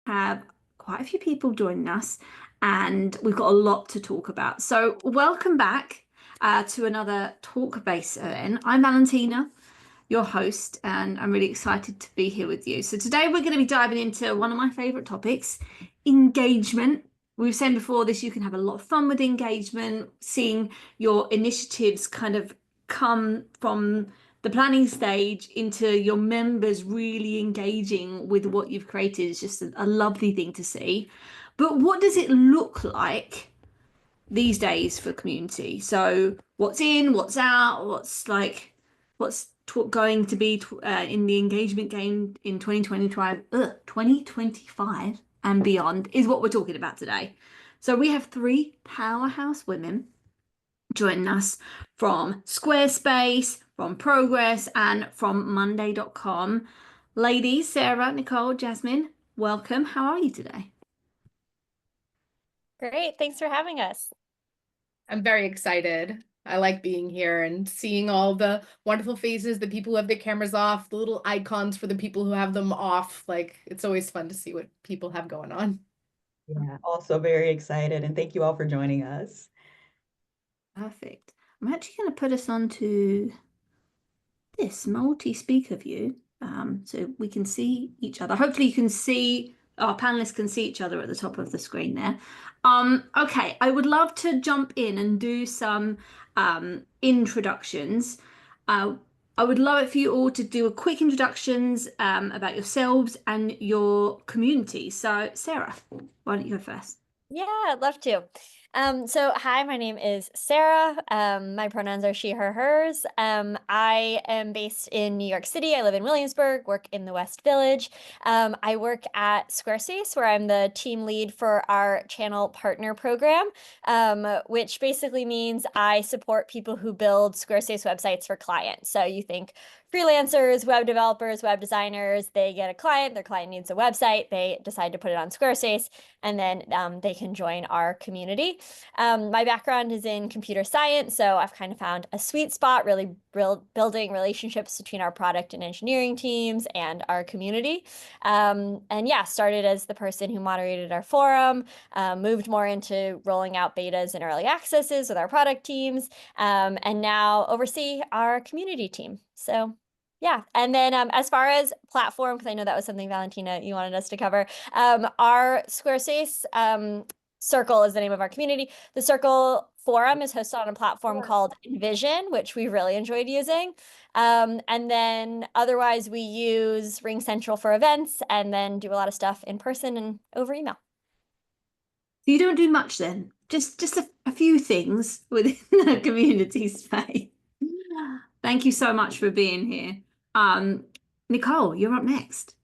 have quite a few people joining us, and we've got a lot to talk about. So, welcome back to another talk based event. I'm Valentina, your host, and I'm really excited to be here with you. So, today we're going to be diving into one of my favorite topics, engagement. We've said before this, you can have a lot of fun with engagement, seeing your initiatives kind of come from the planning stage into your members really engaging with what you've created is just a lovely thing to see. But what does it look like these days for community? So what's in, what's out, what's going to be in the engagement game in 2025 and beyond is what we're talking about today. So we have three powerhouse women joining us from Squarespace, from Progress, and from Monday.com. Ladies, Sarah, Nicole, Jasmine, welcome. How are you today? Great. Thanks for having us. I'm very excited. I like being here and seeing all the wonderful faces, the people who have their cameras off, the little icons for the people who have them off. Like, it's always fun to see what people have going on. Yeah, also very excited, and thank you all for joining us. Perfect. I'm actually going to put us onto this multi-speaker view so we can see each other. Hopefully you can see, our panelists can see each other at the top of the screen there. Okay, I would love to jump in and do some introductions. I would love it for you all to do a quick introductions about yourselves and your community. So Sarah, why don't you go first? Yeah, I'd love to. So hi, my name is Sarah. My pronouns are she, her, hers. I am based in New York City. I live in Williamsburg, work in the West Village. I work at Squarespace, where I'm the team lead for our channel partner program, which basically means I support people who build Squarespace websites for clients. So you think freelancers, web developers, web designers, they get a client, their client needs a website, they decide to put it on Squarespace, and then they can join our community. My background is in computer science, so I've kind of found a sweet spot, really building relationships between our product and engineering teams and our community. And yeah, started as the person who moderated our forum, moved more into rolling out betas and early accesses with our product teams, and now oversee our community team. So yeah. And then as far as platform, because I know that was something, Valentina, you wanted us to cover, our Squarespace Circle is the name of our community. The Circle forum is hosted on a platform called Envision, which we really enjoyed using. And then otherwise we use Ring Central for events and then do a lot of stuff in person and over email. So you don't do much then, just a few things within the community space. Thank you so much for being here. Nicole, you're up next.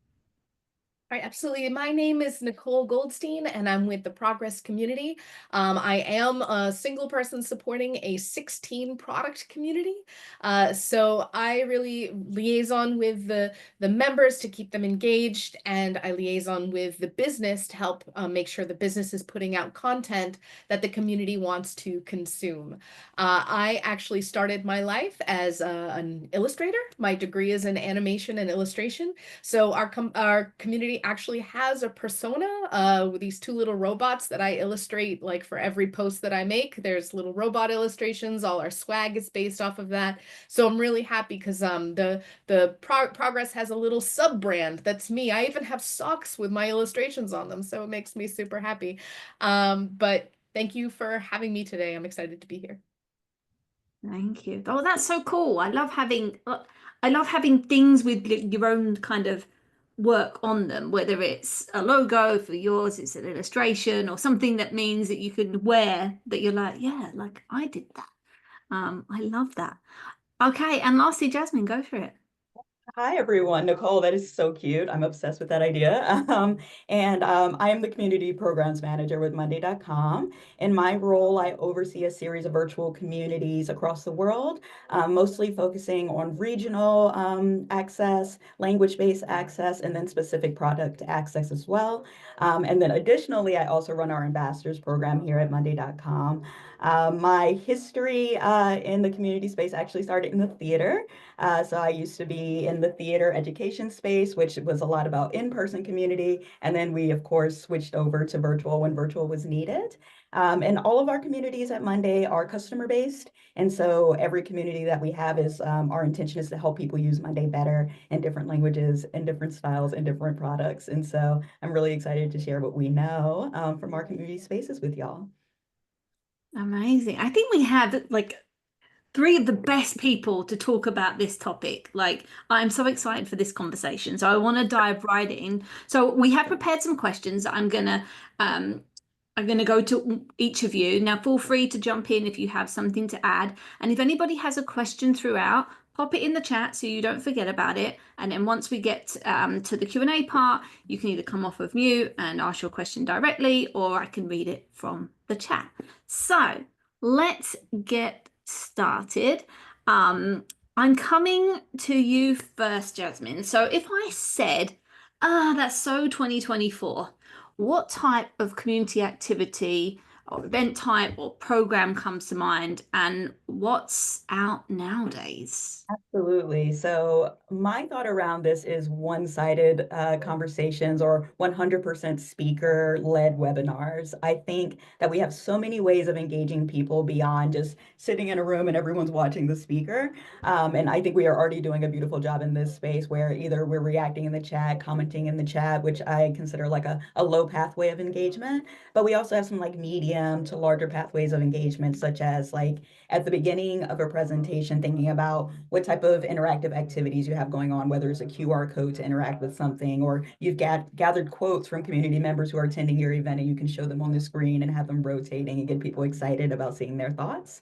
All right, absolutely. My name is Nicole Goldstein, and I'm with the Progress community. I am a single person supporting a 16 product community. So I really liaison with the members to keep them engaged, and I liaison with the business to help make sure the business is putting out content that the community wants to consume. I actually started my life as an illustrator. My degree is in animation and illustration. So our community actually has a persona with these two little robots that I illustrate like for every post that I make. There's little robot illustrations. All our swag is based off of that. So I'm really happy because the Progress has a little sub brand that's me. I even have socks with my illustrations on them, so it makes me super happy. But thank you for having me today. I'm excited to be here. Thank you. Oh, that's so cool. I love having things with your own kind of work on them, whether it's a logo for yours, it's an illustration or something that means that you can wear that you're like, yeah, like I did that. I love that. Okay, and lastly, Jasmine, go for it. Hi, everyone. Nicole, that is so cute. I'm obsessed with that idea. I am the Community Programs Manager with Monday.com. In my role, I oversee a series of virtual communities across the world, mostly focusing on regional access, language-based access, and then specific product access as well. And then additionally, I also run our ambassadors program here at Monday.com. My history in the community space actually started in the theater. So I used to be in the theater education space, which was a lot about in-person community. And then we, of course, switched over to virtual when virtual was needed. And all of our communities at Monday are customer based. And so every community that we have is our intention is to help people use Monday better in different languages, in different styles, and different products. And so I'm really excited to share what we know from our community spaces with y'all. Amazing. I think we have like three of the best people to talk about this topic. Like, I'm so excited for this conversation. So I want to dive right in. So we have prepared some questions. I'm gonna go to each of you. Now, feel free to jump in if you have something to add. And if anybody has a question throughout, pop it in the chat so you don't forget about it. And then once we get to the Q&A part, you can either come off of mute and ask your question directly, or I can read it from the chat. So let's get started. I'm coming to you first, Jasmine. So if I said, that's so 2024, what type of community activity or event type or program comes to mind, and what's out nowadays? Absolutely. So my thought around this is one-sided conversations or 100% speaker-led webinars. I think that we have so many ways of engaging people beyond just sitting in a room and everyone's watching the speaker. And I think we are already doing a beautiful job in this space where either we're reacting in the chat, commenting in the chat, which I consider like a low pathway of engagement. But we also have some like medium to larger pathways of engagement, such as like at the beginning of a presentation, thinking about what type of interactive activities you have going on, whether it's a QR code to interact with something, or you've gathered quotes from community members who are attending your event and you can show them on the screen and have them rotating and get people excited about seeing their thoughts.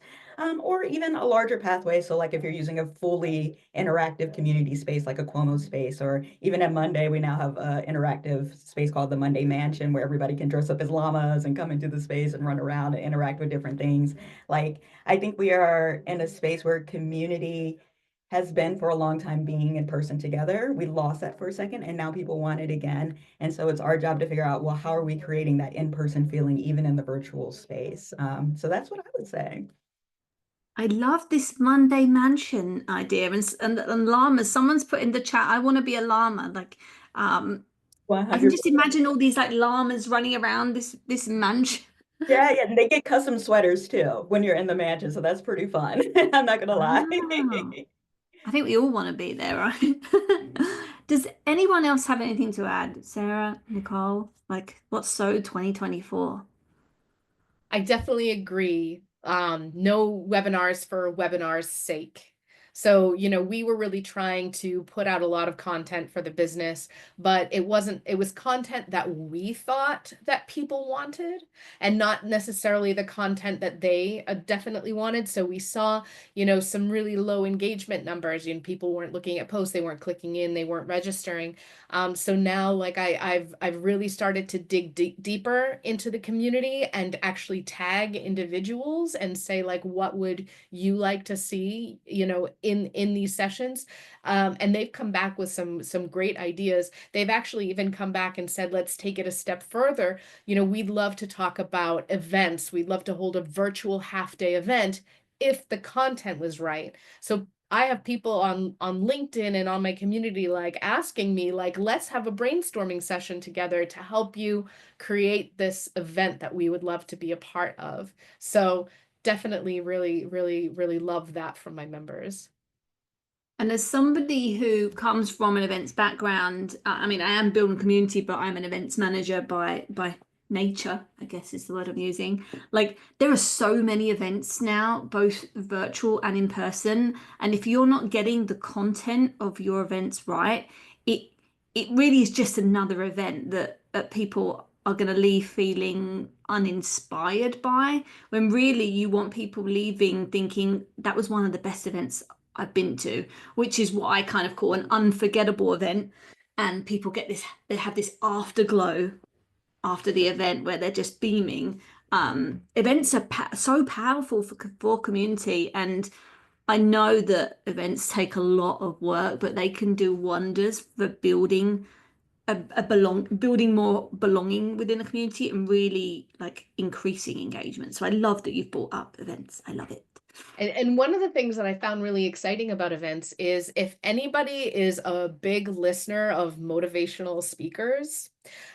Or even a larger pathway. So like if you're using a fully interactive community space like a Cuomo space, or even at Monday, we now have an interactive space called the Monday Mansion where everybody can dress up as llamas and come into the space and run around and interact with different things. Like I think we are in a space where community has been for a long time being in person together. We lost that for a second and now people want it again. And so it's our job to figure out, well, how are we creating that in-person feeling even in the virtual space? So that's what I would say. I love this Monday Mansion idea, and llamas. Someone's put in the chat, I want to be a llama. Like, I can just 100%. imagine all these like llamas running around this mansion. Yeah, yeah, and they get custom sweaters too when you're in the mansion, so that's pretty fun. I'm not gonna lie. Ah, I think we all want to be there, right? Does anyone else have anything to add? Sarah, Nicole, like what's so 2024? I definitely agree. No webinars for webinars' sake. So, we were really trying to put out a lot of content for the business, but it was content that we thought that people wanted and not necessarily the content that they definitely wanted. So we saw, some really low engagement numbers, and people weren't looking at posts, they weren't clicking in, they weren't registering. So now, like I've really started to dig deeper into the community and actually tag individuals and say like, what would you like to see, in these sessions? And they've come back with some great ideas. They've actually even come back and said, let's take it a step further. We'd love to talk about events. We'd love to hold a virtual half-day event if the content was right. So I have people on LinkedIn and on my community like asking me like, let's have a brainstorming session together to help you create this event that we would love to be a part of. So definitely really, really, really love that from my members. And as somebody who comes from an events background, I mean, I am building community, but I'm an events manager by nature, I guess is the word I'm using. Like there are so many events now, both virtual and in person. And if you're not getting the content of your events right, it it really is just another event that people are going to leave feeling uninspired by, when really you want people leaving thinking that was one of the best events I've been to, which is what I kind of call an unforgettable event. And people get this, they have this afterglow after the event where they're just beaming. Events are so powerful for community, and I know that events take a lot of work, but they can do wonders for building building more belonging within the community and really like increasing engagement. So I love that you've brought up events. I love it. And one of the things that I found really exciting about events is if anybody is a big listener of motivational speakers,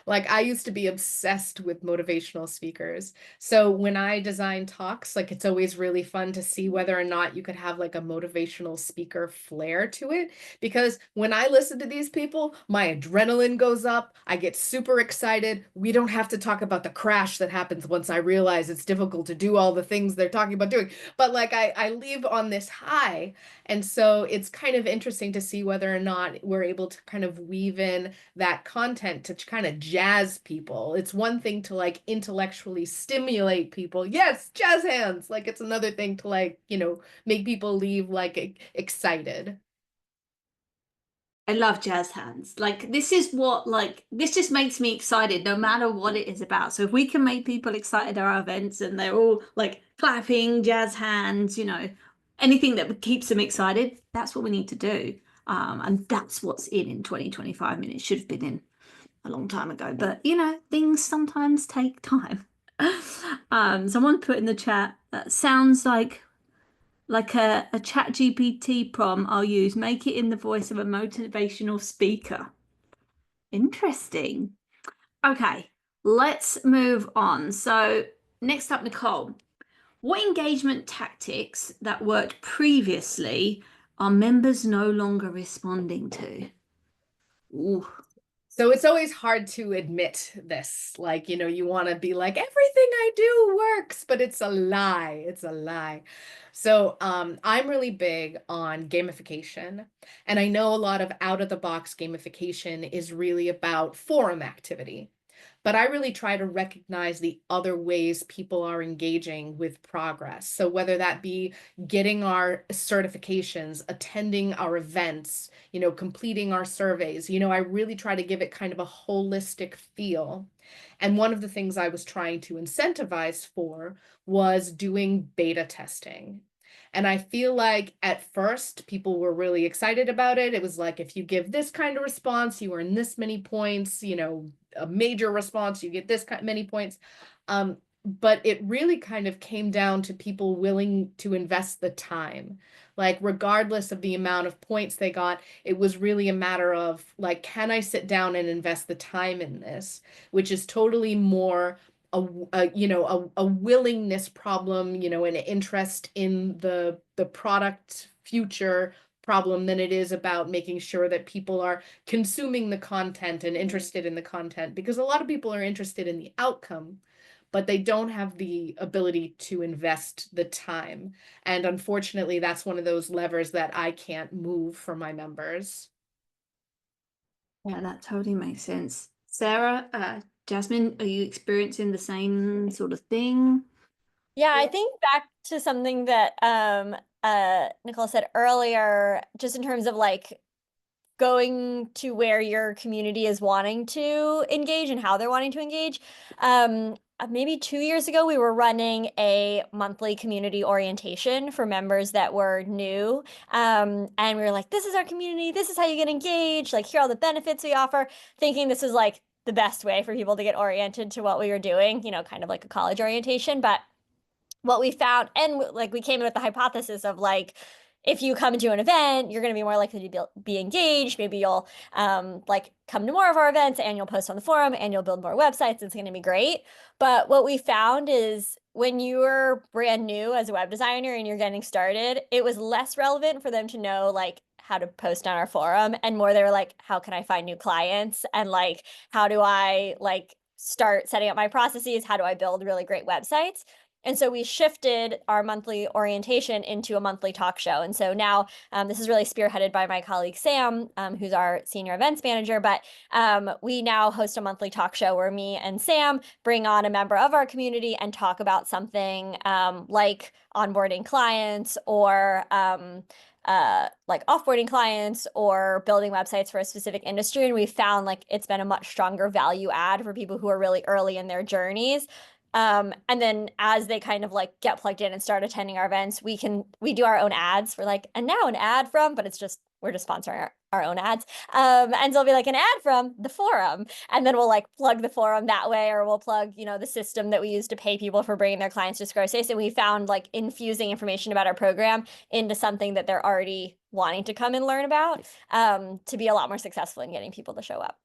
like I used to be obsessed with motivational speakers. So when I design talks, like it's always really fun to see whether or not you could have like a motivational speaker flair to it. Because when I listen to these people, my adrenaline goes up. I get super excited. We don't have to talk about the crash that happens once I realize it's difficult to do all the things they're talking about doing. But like I leave on this high. And so it's kind of interesting to see whether or not we're able to kind of weave in that content to kind of jazz people. It's one thing to like intellectually stimulate people. Yes, jazz hands. Like it's another thing to like, make people leave like excited. I love jazz hands. Like this is what this just makes me excited no matter what it is about. So if we can make people excited at our events and they're all like clapping, jazz hands, anything that keeps them excited, that's what we need to do. And that's what's in 2025. I mean, it should have been in a long time ago, but things sometimes take time. Someone put in the chat that sounds like a chat GPT prompt I'll use, make it in the voice of a motivational speaker. Interesting. Okay, let's move on. So next up, Nicole, what engagement tactics that worked previously are members no longer responding to? Ooh. So it's always hard to admit this. Like, you want to be like, everything I do works, but it's a lie. It's a lie. So I'm really big on gamification. And I know a lot of out of the box gamification is really about forum activity. But I really try to recognize the other ways people are engaging with progress. So whether that be getting our certifications, attending our events, completing our surveys, I really try to give it kind of a holistic feel. And one of the things I was trying to incentivize for was doing beta testing. And I feel like at first people were really excited about it. It was like, if you give this kind of response, you earn this many points, a major response, you get this many points. But it really kind of came down to people willing to invest the time. Like, regardless of the amount of points they got, it was really a matter of like, can I sit down and invest the time in this, which is totally more a willingness problem, an interest in the product future problem than it is about making sure that people are consuming the content and interested in the content, because a lot of people are interested in the outcome, but they don't have the ability to invest the time. And unfortunately, that's one of those levers that I can't move for my members. Yeah, that totally makes sense. Sarah, Jasmine, are you experiencing the same sort of thing? Yeah, I think back to something that Nicole said earlier, just in terms of like going to where your community is wanting to engage and how they're wanting to engage. Maybe 2 years ago, we were running a monthly community orientation for members that were new. And we were like, this is our community. This is how you get engaged. Like, here are all the benefits we offer, thinking this was like the best way for people to get oriented to what we were doing, kind of like a college orientation. But what we found, and like we came in with the hypothesis of like, if you come to an event, you're going to be more likely to be engaged. Maybe you'll like come to more of our events and you'll post on the forum and you'll build more websites. It's going to be great. But what we found is when you're brand new as a web designer and you're getting started, it was less relevant for them to know like how to post on our forum, and more they were like, how can I find new clients? And like, how do I like start setting up my processes? How do I build really great websites? And so we shifted our monthly orientation into a monthly talk show. And so now this is really spearheaded by my colleague Sam, who's our senior events manager. But we now host a monthly talk show where me and Sam bring on a member of our community and talk about something like onboarding clients or like offboarding clients or building websites for a specific industry. And we found like it's been a much stronger value add for people who are really early in their journeys. And then as they kind of like get plugged in and start attending our events, we do our own ads for like, and now an ad from, but we're just sponsoring our own ads. And so it'll be like an ad from the forum. And then we'll like plug the forum that way, or we'll plug, the system that we use to pay people for bringing their clients to Squarespace. And we found like infusing information about our program into something that they're already wanting to come and learn about, to be a lot more successful in getting people to show up.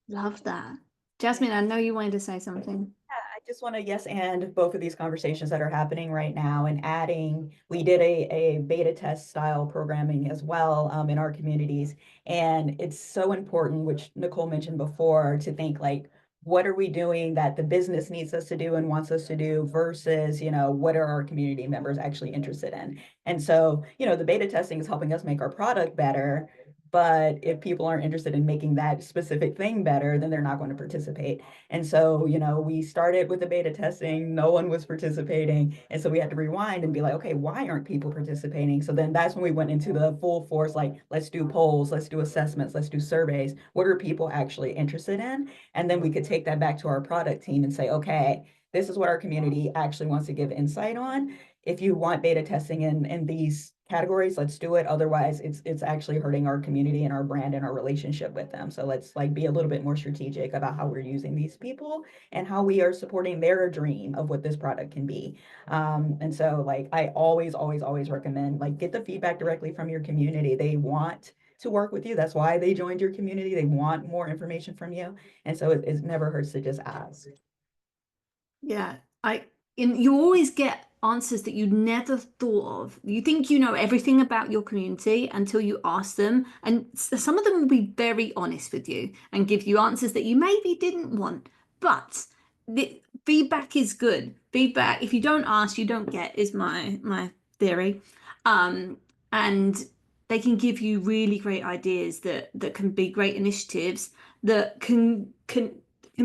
Love that. Jasmine, I know you wanted to say something. I just want to yes and both of these conversations that are happening right now, and adding, we did a beta test style programming as well in our communities. And it's so important, which Nicole mentioned before, to think like, what are we doing that the business needs us to do and wants us to do versus, what are our community members actually interested in? And so, the beta testing is helping us make our product better. But if people aren't interested in making that specific thing better, then they're not going to participate. And so, we started with the beta testing, no one was participating. And so we had to rewind and be like, okay, why aren't people participating? So then that's when we went into the full force, like, let's do polls, let's do assessments, let's do surveys. What are people actually interested in? And then we could take that back to our product team and say, okay, this is what our community actually wants to give insight on. If you want beta testing in these categories, let's do it. Otherwise, it's actually hurting our community and our brand and our relationship with them. So let's like be a little bit more strategic about how we're using these people and how we are supporting their dream of what this product can be. And so like I always recommend like get the feedback directly from your community. They want to work with you. That's why they joined your community. They want more information from you. And so it never hurts to just ask. Yeah, you always get answers that you never thought of. You think you know everything about your community until you ask them, and some of them will be very honest with you and give you answers that you maybe didn't want. But the feedback is good. Feedback, if you don't ask, you don't get, is my theory. And they can give you really great ideas that can be great initiatives that can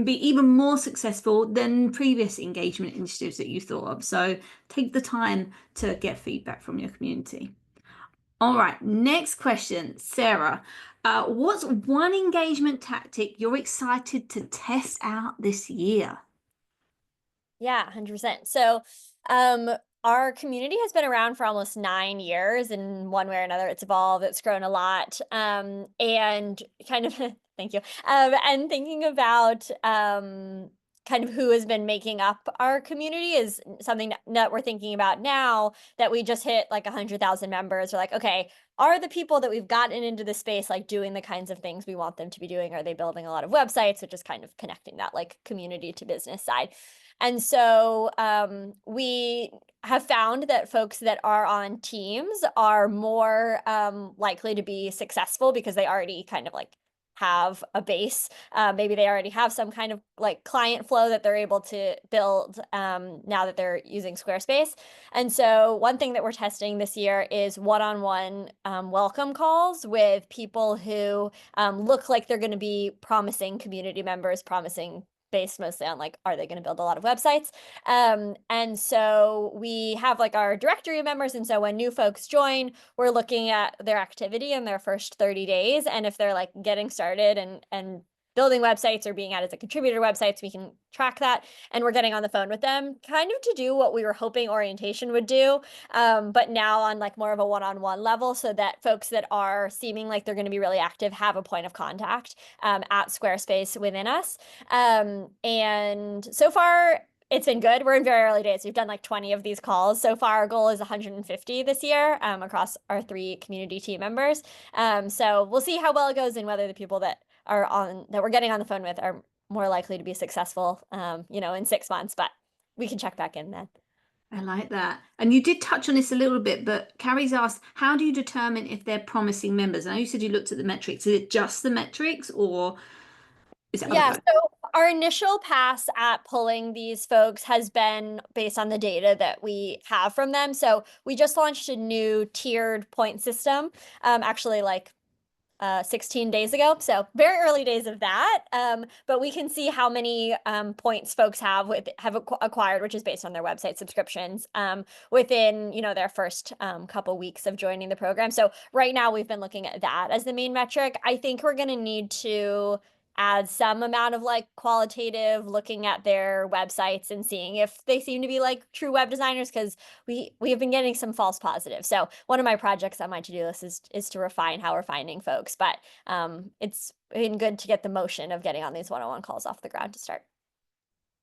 be even more successful than previous engagement initiatives that you thought of. So take the time to get feedback from your community. All right, next question, Sarah. What's one engagement tactic you're excited to test out this year? Yeah, 100%. So, our community has been around for almost 9 years, and one way or another, it's evolved, it's grown a lot. And kind of, thank you. And thinking about, kind of who has been making up our community is something that we're thinking about now that we just hit like 100,000 members. We're like, okay, are the people that we've gotten into the space like doing the kinds of things we want them to be doing? Are they building a lot of websites, which is kind of connecting that like community to business side? And so we have found that folks that are on teams are more likely to be successful because they already kind of like have a base. Maybe they already have some kind of like client flow that they're able to build now that they're using Squarespace. And so one thing that we're testing this year is one-on-one welcome calls with people who look like they're going to be promising community members, promising based mostly on like, are they going to build a lot of websites? And so we have like our directory of members. And so when new folks join, we're looking at their activity in their first 30 days. And if they're like getting started and building websites or being added as a contributor to websites, we can track that. And we're getting on the phone with them kind of to do what we were hoping orientation would do, but now on like more of a one-on-one level, so that folks that are seeming like they're going to be really active have a point of contact at Squarespace within us. And so far, it's been good. We're in very early days. We've done like 20 of these calls. So far, our goal is 150 this year across our 3 community team members. So we'll see how well it goes and whether the people that we're getting on the phone with are more likely to be successful, in 6 months, but we can check back in then. I like that. And you did touch on this a little bit, but Carrie's asked, how do you determine if they're promising members? I know you said you looked at the metrics. Is it just the metrics or is it other Yeah, factors? so our initial pass at pulling these folks has been based on the data that we have from them. So we just launched a new tiered point system, actually like 16 days ago. So very early days of that. But we can see how many points folks have acquired, which is based on their website subscriptions within, their first couple weeks of joining the program. So right now we've been looking at that as the main metric. I think we're going to need to add some amount of like qualitative looking at their websites and seeing if they seem to be like true web designers, because we have been getting some false positives. So one of my projects on my to-do list is to refine how we're finding folks, but it's been good to get the motion of getting on these one-on-one calls off the ground to start.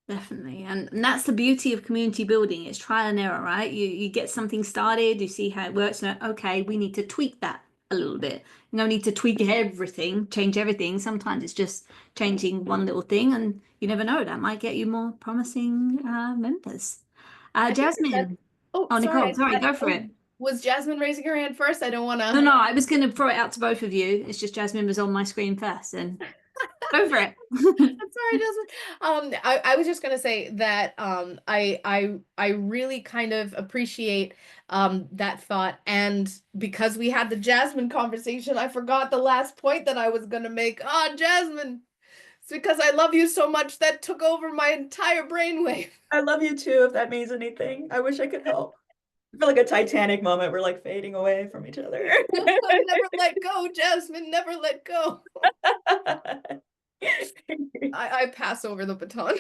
Definitely. And that's the beauty of community building. It's trial and error, right? You get something started, you see how it works, and okay, we need to tweak that a little bit. No need to tweak everything, change everything. Sometimes it's just changing one little thing, and you never know, that might get you more promising members. I think that, Jasmine. oh, Oh, Nicole, sorry. sorry, go for it. Was Jasmine raising her hand first? I don't want No, to. no, I was going to throw it out to both of you. It's just Jasmine was on my screen first, and go for it. I'm sorry, Jasmine. I was just gonna say that I really kind of appreciate that thought, and because we had the Jasmine conversation, I forgot the last point that I was gonna make. Ah, Jasmine, it's because I love you so much that took over my entire brainwave. I love you too, if that means anything. I wish I could help. I feel like a Titanic moment. We're like fading away from each other. Never let go, Jasmine. Never let go. I pass over the baton.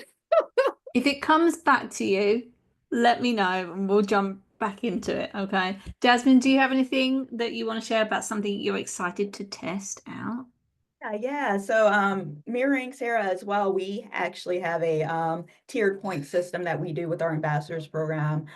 If it comes back to you, let me know and we'll jump back into it. Okay. Jasmine, do you have anything that you want to share about something you're excited to test out? Yeah. So mirroring Sarah as well, we actually have a tiered point system that we do with our ambassadors program.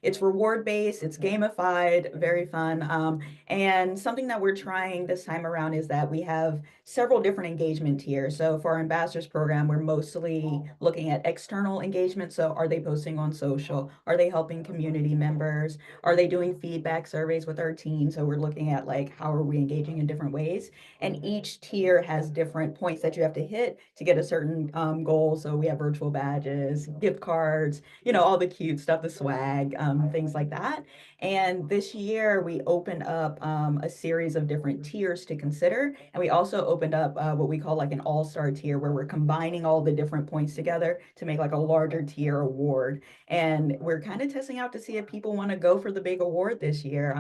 It's reward based, it's gamified, very fun. And something that we're trying this time around is that we have several different engagement tiers. So for our ambassadors program, we're mostly looking at external engagement. So are they posting on social? Are they helping community members? Are they doing feedback surveys with our team? So we're looking at like how are we engaging in different ways? And each tier has different points that you have to hit to get a certain goal. So we have virtual badges, gift cards, all the cute stuff, the swag, things like that. And this year we opened up a series of different tiers to consider. And we also opened up what we call like an all-star tier where we're combining all the different points together to make like a larger tier award. And we're kind of testing out to see if people want to go for the big award this year.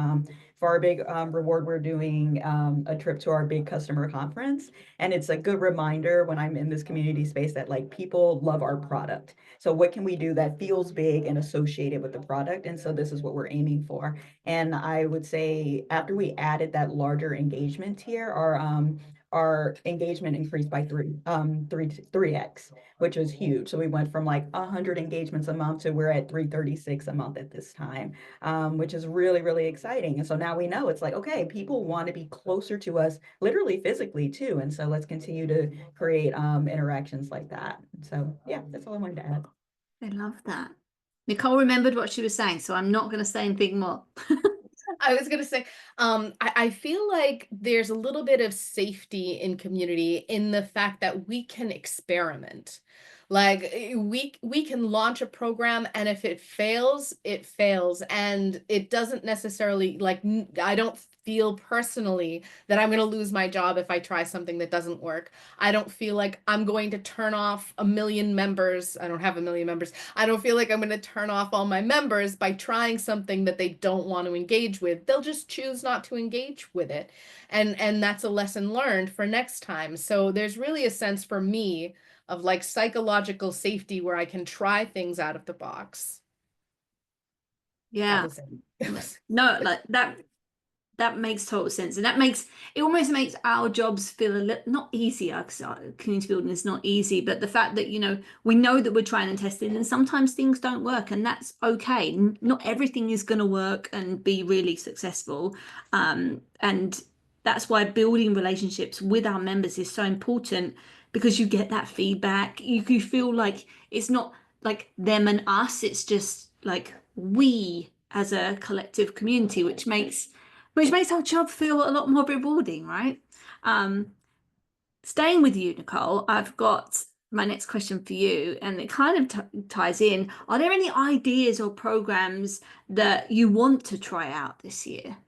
For our big reward, we're doing a trip to our big customer conference. And it's a good reminder when I'm in this community space that like people love our product. So what can we do that feels big and associated with the product? And so this is what we're aiming for. And I would say after we added that larger engagement tier, our engagement increased by 3x, which was huge. So we went from like 100 engagements a month to we're at 336 a month at this time, which is really, really exciting. And so now we know it's like, okay, people want to be closer to us, literally physically too. And so let's continue to create interactions like that. So yeah, that's all I wanted to add. I love that. Nicole remembered what she was saying, so I'm not going to say anything more. I was gonna say, I feel like there's a little bit of safety in community in the fact that we can experiment. Like we can launch a program, and if it fails, it fails, and it doesn't necessarily like I don't feel personally that I'm gonna lose my job if I try something that doesn't work. I don't feel like I'm going to turn off a million members. I don't have a million members. I don't feel like I'm going to turn off all my members by trying something that they don't want to engage with. They'll just choose not to engage with it. And that's a lesson learned for next time. So there's really a sense for me of like psychological safety where I can try things out of the box. Yeah. No, like that makes total sense, and it almost makes our jobs feel a little not easier, because community building is not easy, but the fact that we know that we're trying and testing, and sometimes things don't work, and that's okay. Not everything is going to work and be really successful, and that's why building relationships with our members is so important, because you get that feedback. You feel like it's not like them and us, it's just like we as a collective community, which makes our job feel a lot more rewarding, right? Staying with you, Nicole, I've got my next question for you, and it kind of ties in. Are there any ideas or programs that you want to try out this year?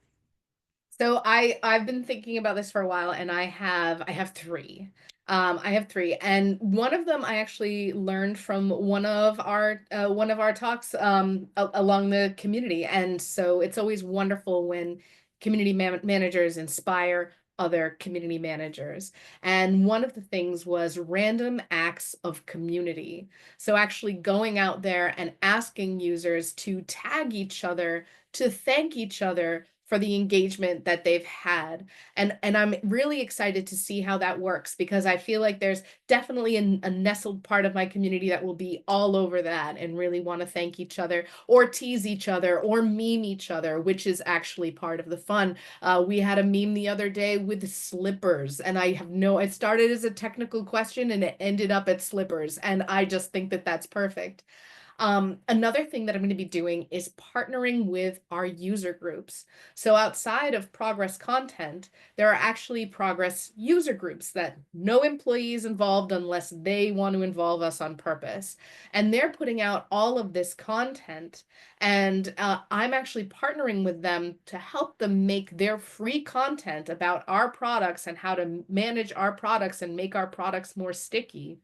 So I've been thinking about this for a while, and I have three. I have three, and one of them I actually learned from one of our talks along the community, and so it's always wonderful when community managers inspire other community managers. And one of the things was random acts of community. So actually going out there and asking users to tag each other, to thank each other for the engagement that they've had. And I'm really excited to see how that works, because I feel like there's definitely a nestled part of my community that will be all over that and really want to thank each other or tease each other or meme each other, which is actually part of the fun. We had a meme the other day with slippers, and it started as a technical question and it ended up at slippers. And I just think that that's perfect. Another thing that I'm going to be doing is partnering with our user groups. So outside of Progress content, there are actually Progress user groups that no employees involved unless they want to involve us on purpose. And they're putting out all of this content. And I'm actually partnering with them to help them make their free content about our products and how to manage our products and make our products more sticky.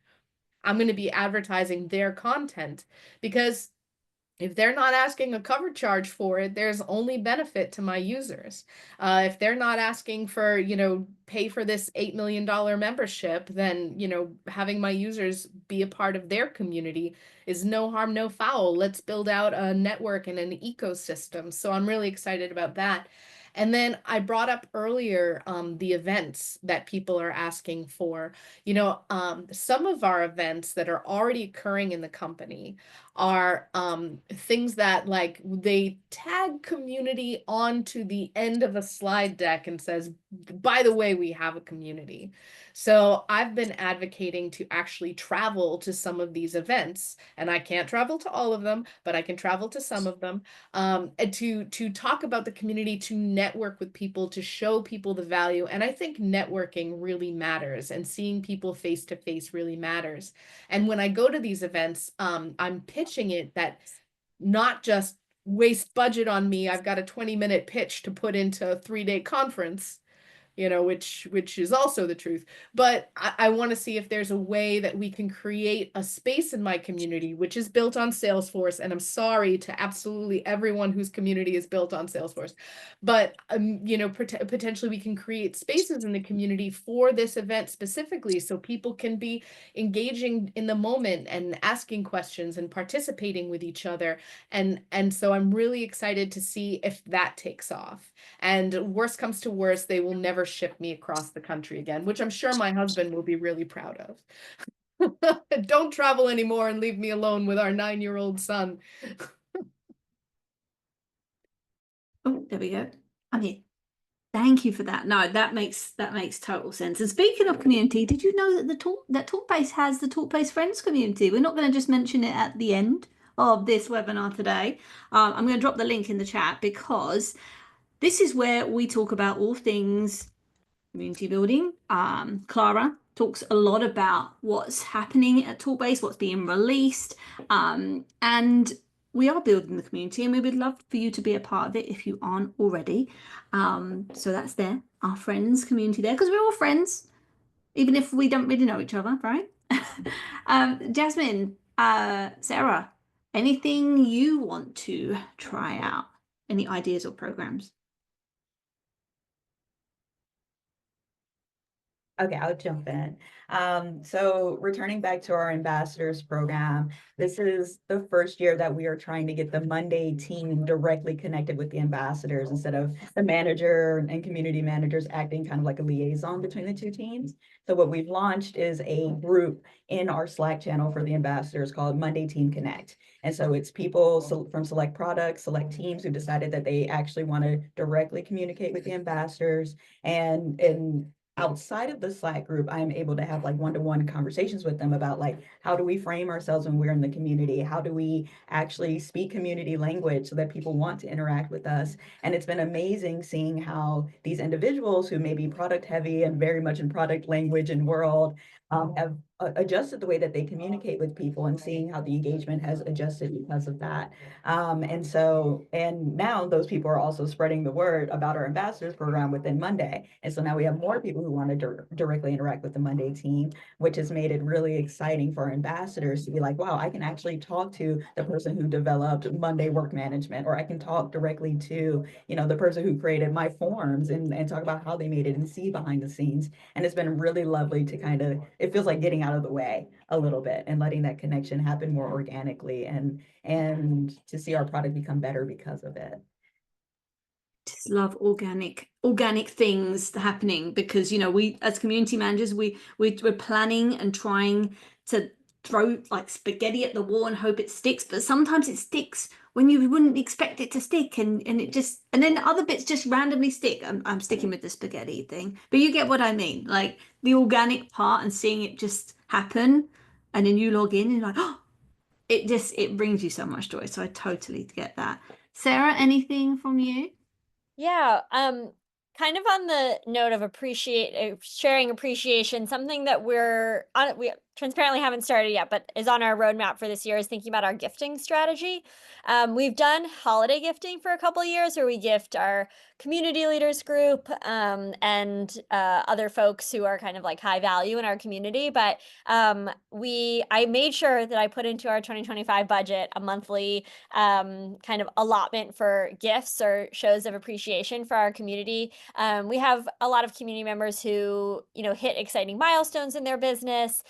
I'm going to be advertising their content, because if they're not asking a cover charge for it, there's only benefit to my users. If they're not asking for, pay for this $8 million membership, then, having my users be a part of their community is no harm, no foul. Let's build out a network and an ecosystem. So I'm really excited about that. And then I brought up earlier the events that people are asking for. Some of our events that are already occurring in the company are things that, like, they tag community onto the end of a slide deck and says, by the way, we have a community. So I've been advocating to actually travel to some of these events, and I can't travel to all of them, but I can travel to some of them, and to talk about the community, to network with people, to show people the value. And I think networking really matters, and seeing people face to face really matters. And when I go to these events, I'm pitching it that not just waste budget on me. I've got a 20-minute pitch to put into a 3-day conference, which is also the truth. But I want to see if there's a way that we can create a space in my community, which is built on Salesforce. And I'm sorry to absolutely everyone whose community is built on Salesforce, but potentially we can create spaces in the community for this event specifically, so people can be engaging in the moment and asking questions and participating with each other. And so I'm really excited to see if that takes off. And worst comes to worst, they will never ship me across the country again, which I'm sure my husband will be really proud of. Don't travel anymore and leave me alone with our 9-year-old son. Oh, there we go. I'm here. Thank you for that. No, that makes total sense. And speaking of community, did you know that TalkBase has the TalkBase Friends community? We're not going to just mention it at the end of this webinar today. I'm going to drop the link in the chat, because this is where we talk about all things community building. Clara talks a lot about what's happening at TalkBase, what's being released, and we are building the community, and we would love for you to be a part of it if you aren't already. So that's there, our friends community there, because we're all friends, even if we don't really know each other, right? Jasmine, Sarah, anything you want to try out? Any ideas or programs? Okay, I'll jump in. So returning back to our ambassadors program, this is the first year that we are trying to get the Monday team directly connected with the ambassadors, instead of the manager and community managers acting kind of like a liaison between the two teams. So what we've launched is a group in our Slack channel for the ambassadors called Monday Team Connect. And so it's people from select products, select teams who decided that they actually want to directly communicate with the ambassadors. And outside of the Slack group, I'm able to have like one-to-one conversations with them about, like, how do we frame ourselves when we're in the community? How do we actually speak community language so that people want to interact with us? And it's been amazing seeing how these individuals who may be product heavy and very much in product language and world have adjusted the way that they communicate with people, and seeing how the engagement has adjusted because of that. And now those people are also spreading the word about our ambassadors program within Monday. And so now we have more people who want to directly interact with the Monday team, which has made it really exciting for our ambassadors to be like, wow, I can actually talk to the person who developed Monday work management, or I can talk directly to, the person who created my forms, and talk about how they made it and see behind the scenes. And it's been really lovely to it feels like getting out of the way a little bit and letting that connection happen more organically, and to see our product become better because of it. Just love organic things happening, because we as community managers, we're planning and trying to throw like spaghetti at the wall and hope it sticks, but sometimes it sticks when you wouldn't expect it to stick, and then other bits just randomly stick. I'm sticking with the spaghetti thing, but you get what I mean, like the organic part and seeing it just happen, and then you log in and you're like, oh, it brings you so much joy. So I totally get that. Sarah, anything from you? Yeah, kind of on the note of sharing appreciation, something that we transparently haven't started yet, but is on our roadmap for this year, is thinking about our gifting strategy. We've done holiday gifting for a couple of years, where we gift our community leaders group, and other folks who are kind of like high value in our community. But I made sure that I put into our 2025 budget a monthly kind of allotment for gifts or shows of appreciation for our community. We have a lot of community members who, hit exciting milestones in their business,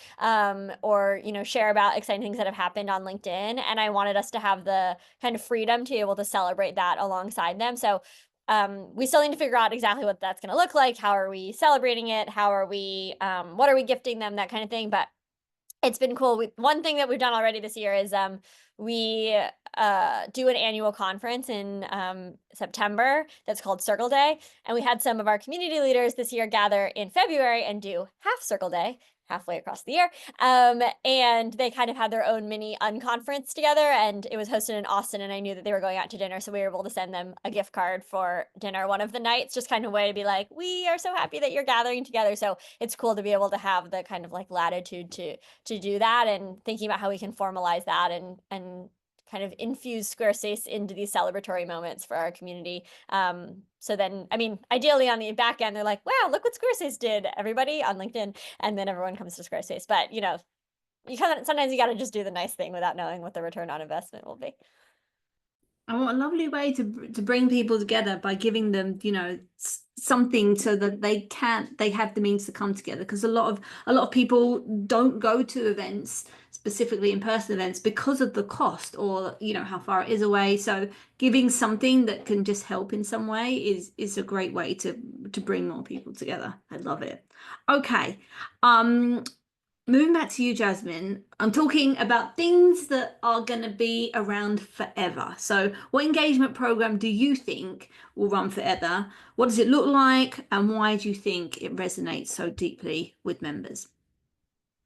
or, share about exciting things that have happened on LinkedIn. And I wanted us to have the kind of freedom to be able to celebrate that alongside them. So we still need to figure out exactly what that's going to look like. How are we celebrating it? What are we gifting them? That kind of thing. But it's been cool. One thing that we've done already this year is we do an annual conference in September that's called Circle Day. And we had some of our community leaders this year gather in February and do half Circle Day, halfway across the year. And they kind of had their own mini unconference together, and it was hosted in Austin, and I knew that they were going out to dinner, so we were able to send them a gift card for dinner one of the nights, just kind of a way to be like, we are so happy that you're gathering together. So it's cool to be able to have the kind of like latitude to do that, and thinking about how we can formalize that and kind of infuse Squarespace into these celebratory moments for our community. So then, I mean, ideally on the back end, they're like, wow, look what Squarespace did, everybody, on LinkedIn. And then everyone comes to Squarespace. But, sometimes you got to just do the nice thing without knowing what the return on investment will be. And what a lovely way to bring people together by giving them, something so that they have the means to come together. Because a lot of people don't go to events, specifically in-person events, because of the cost, or how far it is away. So giving something that can just help in some way is a great way to bring more people together. I love it. Okay. Moving back to you, Jasmine, I'm talking about things that are going to be around forever. So, what engagement program do you think will run forever? What does it look like? And why do you think it resonates so deeply with members?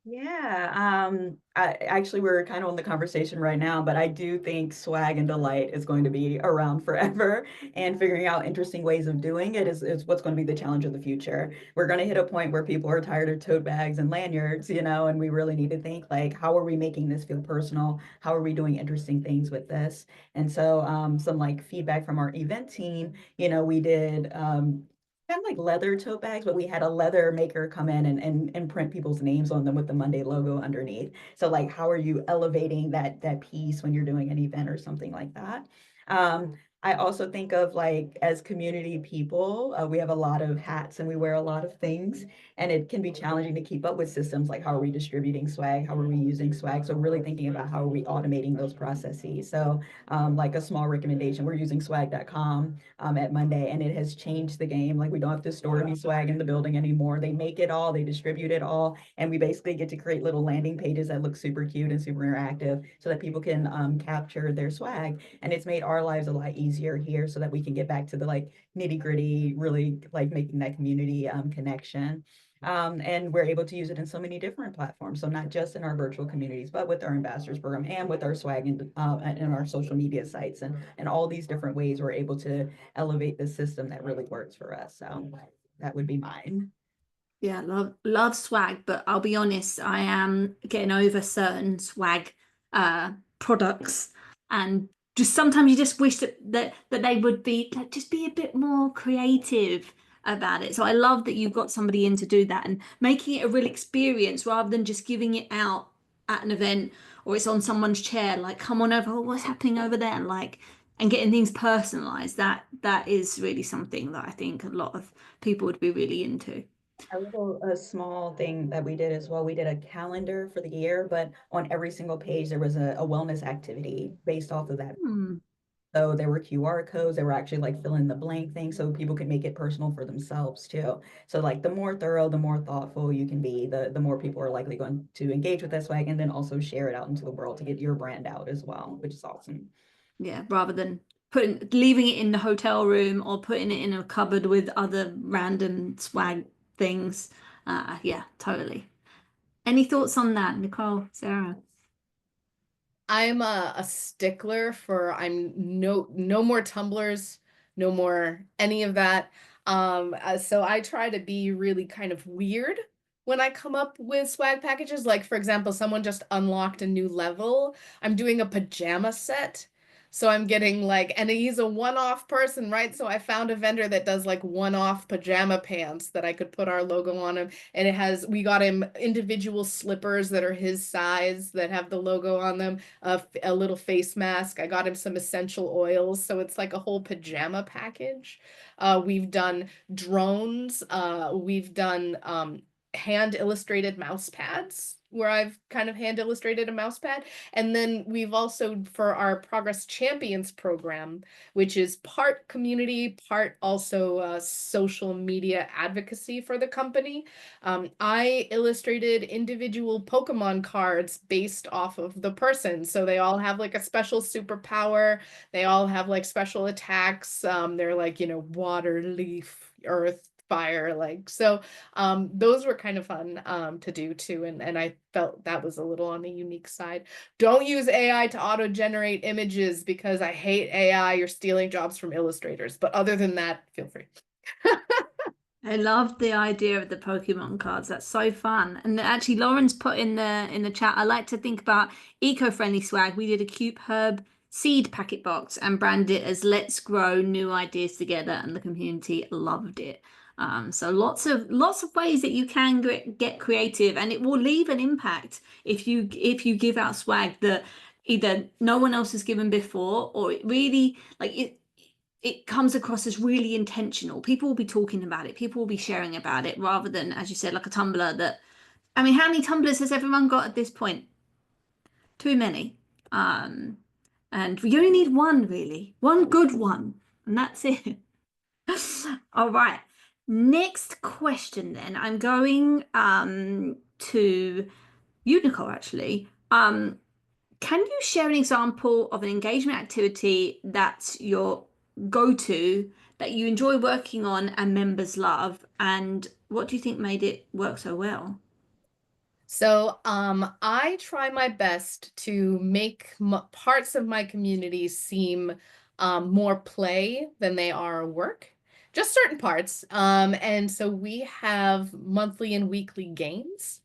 Yeah, we're kind of on the conversation right now, but I do think swag and delight is going to be around forever, and figuring out interesting ways of doing it is what's going to be the challenge of the future. We're going to hit a point where people are tired of tote bags and lanyards, and we really need to think like, how are we making this feel personal? How are we doing interesting things with this? And so, some like feedback from our event team, we did, kind of like leather tote bags, but we had a leather maker come in and print people's names on them with the Monday logo underneath. So like, how are you elevating that piece when you're doing an event or something like that? I also think of like, as community people, we have a lot of hats and we wear a lot of things, and it can be challenging to keep up with systems like, how are we distributing swag? How are we using swag? So really thinking about how are we automating those processes. So like a small recommendation, we're using swag.com at Monday, and it has changed the game. Like, we don't have to store any swag in the building anymore. They make it all, they distribute it all, and we basically get to create little landing pages that look super cute and super interactive so that people can capture their swag. And it's made our lives a lot easier here, so that we can get back to the like nitty gritty, really like making that community connection. And we're able to use it in so many different platforms. So not just in our virtual communities, but with our ambassadors program and with our swag and our social media sites, and all these different ways we're able to elevate the system that really works for us. So that would be mine. Yeah, love swag, but I'll be honest, I am getting over certain swag products, and just sometimes you just wish that they would be like, just be a bit more creative about it. So I love that you've got somebody in to do that and making it a real experience rather than just giving it out at an event or it's on someone's chair, like come on over, oh, what's happening over there? Like, and getting things personalized. That is really something that I think a lot of people would be really into. A small thing that we did as well. We did a calendar for the year, but on every single page there was a wellness activity based off of that. Hmm. So there were QR codes that were actually like fill in the blank thing so people could make it personal for themselves too. So like the more thorough, the more thoughtful you can be, the more people are likely going to engage with that swag and then also share it out into the world to get your brand out as well, which is awesome. Yeah, rather than leaving it in the hotel room or putting it in a cupboard with other random swag things. Yeah, totally. Any thoughts on that, Nicole, Sarah? I'm a stickler for I'm no more tumblers, no more any of that. So I try to be really kind of weird when I come up with swag packages. Like for example, someone just unlocked a new level. I'm doing a pajama set. So I'm getting like, and he's a one-off person, right? So I found a vendor that does like one-off pajama pants that I could put our logo on him. And we got him individual slippers that are his size that have the logo on them, a little face mask. I got him some essential oils. So it's like a whole pajama package. We've done drones. We've done hand illustrated mouse pads where I've kind of hand illustrated a mouse pad. And then we've also, for our Progress Champions program, which is part community, part also social media advocacy for the company, I illustrated individual Pokemon cards based off of the person. So they all have like a special superpower. They all have like special attacks. They're like, water, leaf, earth, fire, like so. Those were kind of fun to do too, and I felt that was a little on the unique side. Don't use AI to auto generate images because I hate AI. You're stealing jobs from illustrators, but other than that, feel free. I love the idea of the Pokemon cards. That's so fun. And actually, Lauren's put in the chat. I like to think about eco-friendly swag. We did a cute herb seed packet box and branded it as "Let's grow new ideas together," and the community loved it. So lots of ways that you can get creative, and it will leave an impact if you give out swag that either no one else has given before, or it really like it comes across as really intentional. People will be talking about it, people will be sharing about it rather than, as you said, like a Tumblr that, I mean, how many Tumblrs has everyone got at this point? Too many. Um, and we only need one, really, one good one, and that's it. All right. Next question then. I'm going to you, Nicole, actually. Can you share an example of an engagement activity that's your go-to that you enjoy working on and members love? And what do you think made it work so well? So, I try my best to make parts of my community seem more play than they are work, just certain parts. And so we have monthly and weekly games.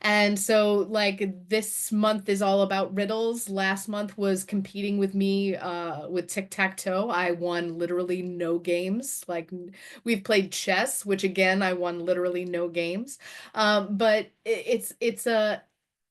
And so, like, this month is all about riddles. Last month was competing with me with tic-tac-toe. I won literally no games. Like, we've played chess, which again, I won literally no games. But it's a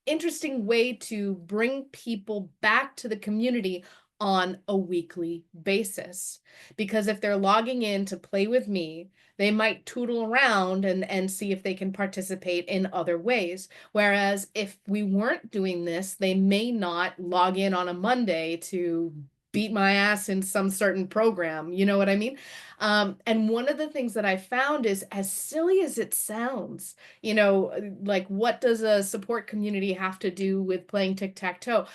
interesting way to bring people back to the community on a weekly basis. Because if they're logging in to play with me, they might tootle around and see if they can participate in other ways. Whereas if we weren't doing this, they may not log in on a Monday to beat my ass in some certain program. You know what I mean? And one of the things that I found is, as silly as it sounds, like what does a support community have to do with playing tic-tac-toe?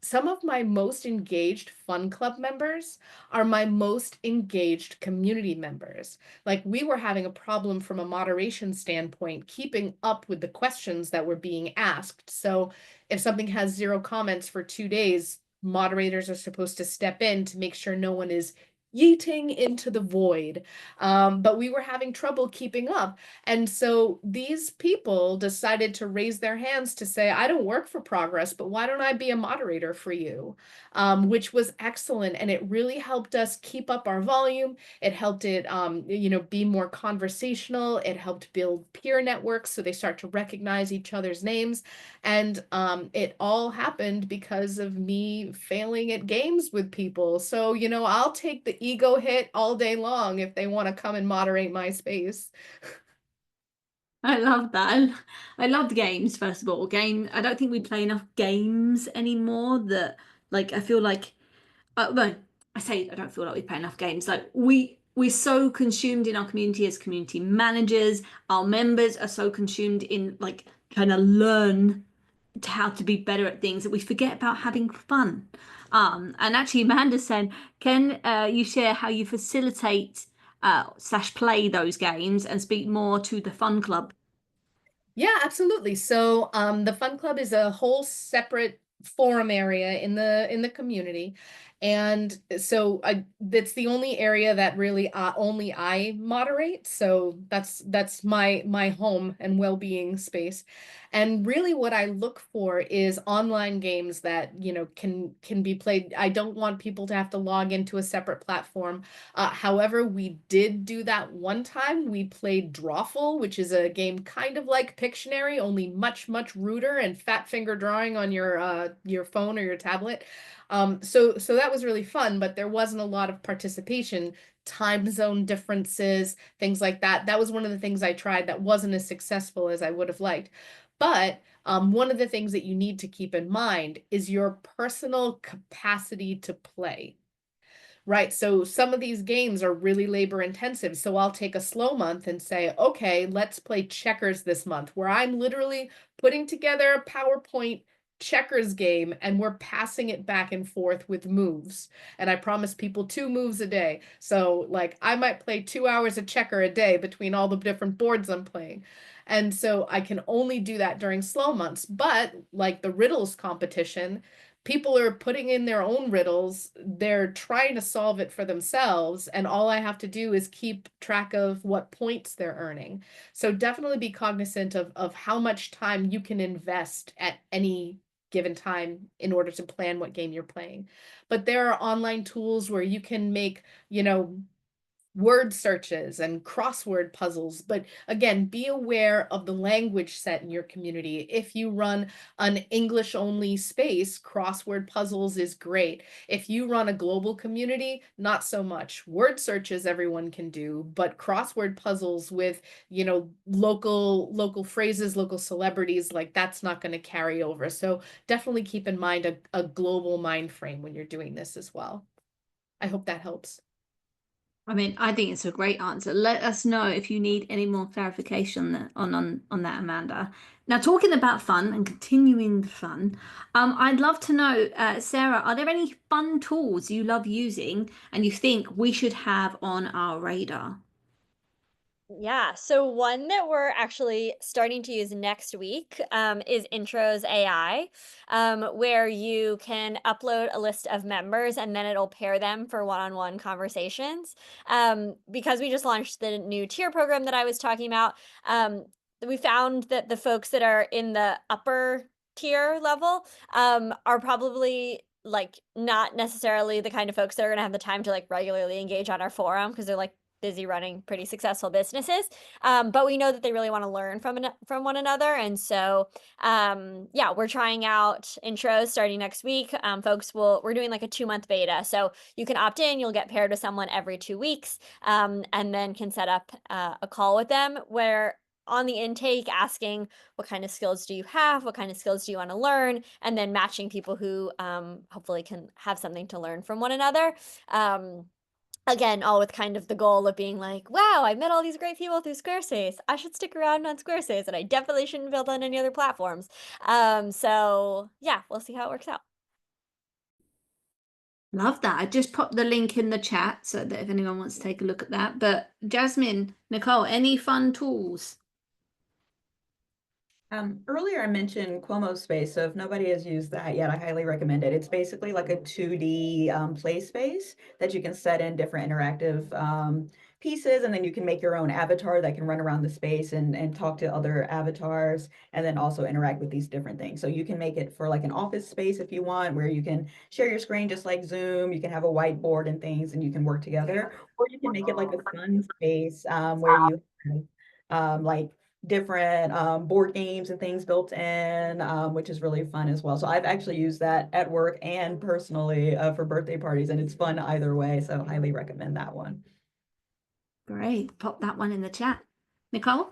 Some of my most engaged fun club members are my most engaged community members. Like, we were having a problem from a moderation standpoint, keeping up with the questions that were being asked. So if something has 0 comments for 2 days, moderators are supposed to step in to make sure no one is yeeting into the void. But we were having trouble keeping up. And so these people decided to raise their hands to say, I don't work for Progress, but why don't I be a moderator for you? Which was excellent. And it really helped us keep up our volume. It helped it, be more conversational. It helped build peer networks so they start to recognize each other's names. And it all happened because of me failing at games with people. So, I'll take the ego hit all day long if they want to come and moderate my space. I love that. I loved games, first of all. I don't think we play enough games anymore that, like, I feel like, well, I say I don't feel like we play enough games. Like, we're so consumed in our community as community managers. Our members are so consumed in, like, trying to learn how to be better at things that we forget about having fun. And actually, Amanda said, can you share how you facilitate slash play those games and speak more to the fun club? Yeah, absolutely. So the Fun Club is a whole separate forum area in the community. And so that's the only area that really only I moderate. So that's my home and well-being space. And really what I look for is online games that, can be played. I don't want people to have to log into a separate platform. However, we did do that one time. We played Drawful, which is a game kind of like Pictionary, only much, much ruder and fat finger drawing on your phone or your tablet. So that was really fun, but there wasn't a lot of participation, time zone differences, things like that. That was one of the things I tried that wasn't as successful as I would have liked. But one of the things that you need to keep in mind is your personal capacity to play. Right. So some of these games are really labor intensive. So I'll take a slow month and say, okay, let's play checkers this month, where I'm literally putting together a PowerPoint checkers game and we're passing it back and forth with moves. And I promise people 2 moves a day. So like I might play 2 hours of checker a day between all the different boards I'm playing. And so I can only do that during slow months. But like the riddles competition, people are putting in their own riddles. They're trying to solve it for themselves. And all I have to do is keep track of what points they're earning. So definitely be cognizant of how much time you can invest at any given time in order to plan what game you're playing. But there are online tools where you can make, word searches and crossword puzzles. But again, be aware of the language set in your community. If you run an English only space, crossword puzzles is great. If you run a global community, not so much. Word searches everyone can do, but crossword puzzles with, local phrases, local celebrities, like that's not going to carry over. So definitely keep in mind a global mind frame when you're doing this as well. I hope that helps. I mean, I think it's a great answer. Let us know if you need any more clarification on that, Amanda. Now, talking about fun and continuing the fun, I'd love to know, Sarah, are there any fun tools you love using and you think we should have on our radar? Yeah, so one that we're actually starting to use next week is Intros AI, where you can upload a list of members and then it'll pair them for one-on-one conversations. Because we just launched the new tier program that I was talking about, we found that the folks that are in the upper tier level are probably like not necessarily the kind of folks that are going to have the time to like regularly engage on our forum because they're like busy running pretty successful businesses. But we know that they really want to learn from one another. And so, yeah, we're trying out intros starting next week. We're doing like a 2-month beta. So you can opt in, you'll get paired with someone every 2 weeks, and then can set up a call with them where on the intake asking what kind of skills do you have, what kind of skills do you want to learn, and then matching people who hopefully can have something to learn from one another. Again, all with kind of the goal of being like, wow, I met all these great people through Squarespace. I should stick around on Squarespace, and I definitely shouldn't build on any other platforms. So yeah, we'll see how it works out. Love that. I just popped the link in the chat so that if anyone wants to take a look at that. But Jasmine, Nicole, any fun tools? Earlier I mentioned Cuomo Space, so if nobody has used that yet, I highly recommend it. It's basically like a 2D play space that you can set in different interactive pieces, and then you can make your own avatar that can run around the space and talk to other avatars, and then also interact with these different things. So you can make it for like an office space if you want, where you can share your screen just like Zoom. You can have a whiteboard and things, and you can work together, or you can make it like a fun space where you have like different board games and things built in, which is really fun as well. So I've actually used that at work and personally for birthday parties, and it's fun either way. So highly recommend that one. Great. Pop that one in the chat. Nicole?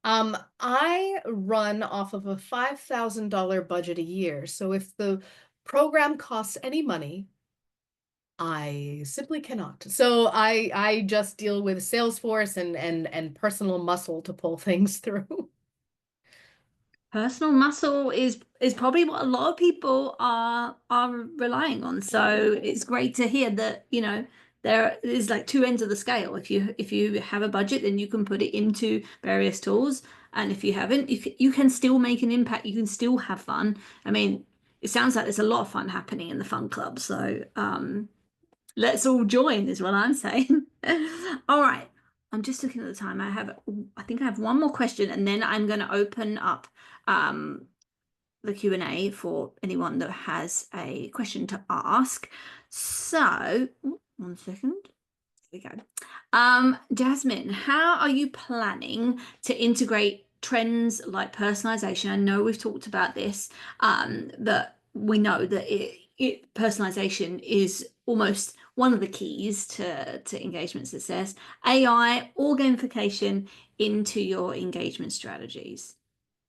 I run off of a $5,000 budget a year. So if the program costs any money, I simply cannot. So I just deal with Salesforce and personal muscle to pull things through. Personal muscle is probably what a lot of people are relying on. So it's great to hear that, there is like two ends of the scale. If you have a budget, then you can put it into various tools. And if you haven't, you can still make an impact. You can still have fun. I mean, it sounds like there's a lot of fun happening in the fun club. So let's all join is what I'm saying. All right. I'm just looking at the time. I think I have one more question, and then I'm going to open up um, the Q&A for anyone that has a question to ask. So, one second. There we go. Jasmine, how are you planning to integrate trends like personalization? I know we've talked about this, that we know that personalization is almost one of the keys to engagement success. AI or gamification into your engagement strategies.